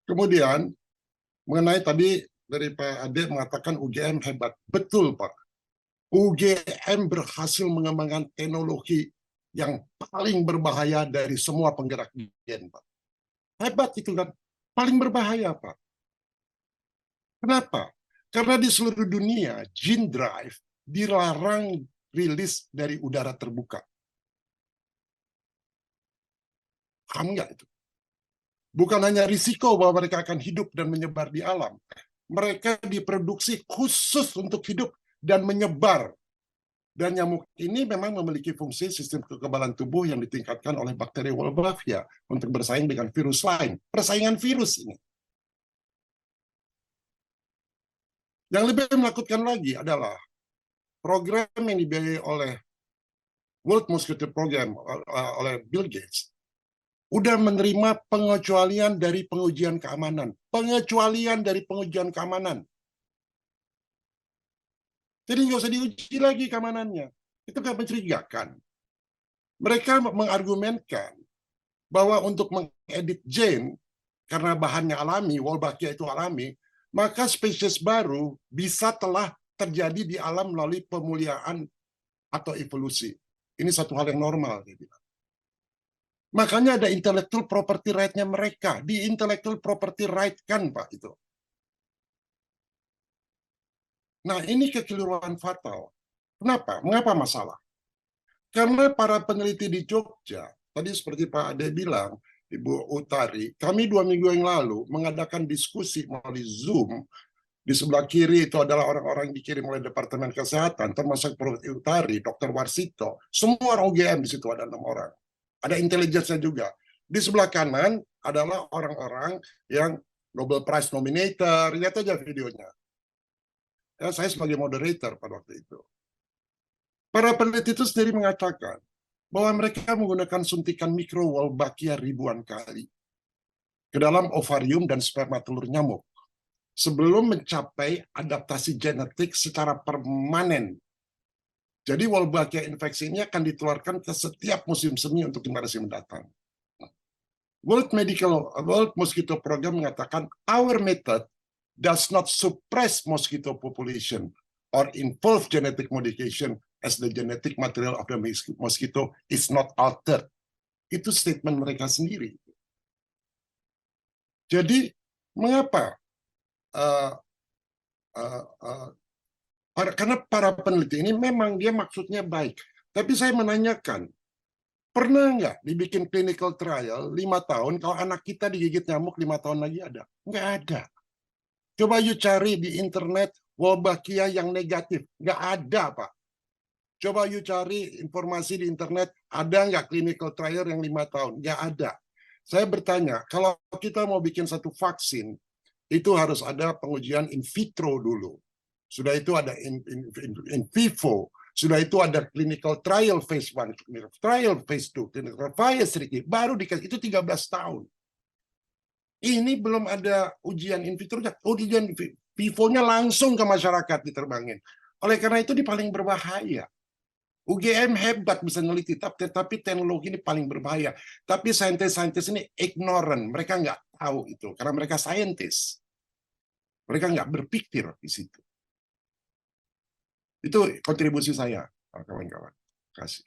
Kemudian mengenai tadi dari Pak Ade mengatakan UGM hebat. Betul, Pak. UGM berhasil mengembangkan teknologi yang paling berbahaya dari semua penggerak gen, Pak. Hebat itu kan. Paling berbahaya, Pak. Kenapa? Karena di seluruh dunia, gene drive dilarang rilis dari udara terbuka. Paham nggak itu? Bukan hanya risiko bahwa mereka akan hidup dan menyebar di alam. Mereka diproduksi khusus untuk hidup dan menyebar. Dan nyamuk ini memang memiliki fungsi sistem kekebalan tubuh yang ditingkatkan oleh bakteri Wolbachia untuk bersaing dengan virus lain. Persaingan virus ini. Yang lebih menakutkan lagi adalah program yang dibiayai oleh World Mosquito Program oleh Bill Gates udah menerima pengecualian dari pengujian keamanan. Pengecualian dari pengujian keamanan. Jadi nggak usah diuji lagi keamanannya. Itu nggak mencurigakan. Mereka mengargumenkan bahwa untuk mengedit gene, karena bahannya alami, Wolbachia itu alami, maka spesies baru bisa telah terjadi di alam melalui pemuliaan atau evolusi. Ini satu hal yang normal. Dia bilang. Makanya ada intellectual property right-nya mereka. Di intellectual property right kan, Pak, itu. Nah, ini kekeliruan fatal. Kenapa? Mengapa masalah? Karena para peneliti di Jogja, tadi seperti Pak Ade bilang, Ibu Utari, kami 2 minggu yang lalu mengadakan diskusi melalui Zoom. Di sebelah kiri itu adalah orang-orang yang dikirim oleh Departemen Kesehatan, termasuk Prof. Utari, Dr. Warsito. Semua orang UGM di situ ada 6 orang. Ada intelijennya juga. Di sebelah kanan adalah orang-orang yang Nobel Prize nominator. Lihat aja videonya. Ya, saya sebagai moderator pada waktu itu. Para peneliti itu sendiri mengatakan bahwa mereka menggunakan suntikan mikro Wolbachia ribuan kali ke dalam ovarium dan sperma telur nyamuk sebelum mencapai adaptasi genetik secara permanen. Jadi Wolbachia infeksi ini akan ditularkan ke setiap musim semi untuk generasi mendatang. World Mosquito Program mengatakan our method does not suppress mosquito population or involve genetic modification as the genetic material of the mosquito is not altered. Itu statement mereka sendiri. Jadi mengapa? Karena para peneliti ini memang dia maksudnya baik. Tapi saya menanyakan, pernah nggak dibikin clinical trial 5 tahun, kalau anak kita digigit nyamuk 5 tahun lagi ada? Nggak ada. Coba you cari di internet Wolbachia yang negatif. Nggak ada, Pak. Coba you cari informasi di internet, ada nggak clinical trial yang 5 tahun? Nggak ada. Saya bertanya, kalau kita mau bikin satu vaksin, itu harus ada pengujian in vitro dulu. Sudah itu ada in vivo. Sudah itu ada clinical trial phase 1, clinical trial phase 2, clinical phase 3. Baru dikasih, itu 13 tahun. Ini belum ada ujian in vitro, ujian vivonya langsung ke masyarakat diterbangin. Oleh karena itu ini paling berbahaya. UGM hebat bisa neliti, tapi teknologi ini paling berbahaya. Tapi saintis-saintis ini ignorant, mereka nggak tahu itu, karena mereka saintis. Mereka nggak berpikir di situ. Itu kontribusi saya, kawan-kawan. Terima kasih.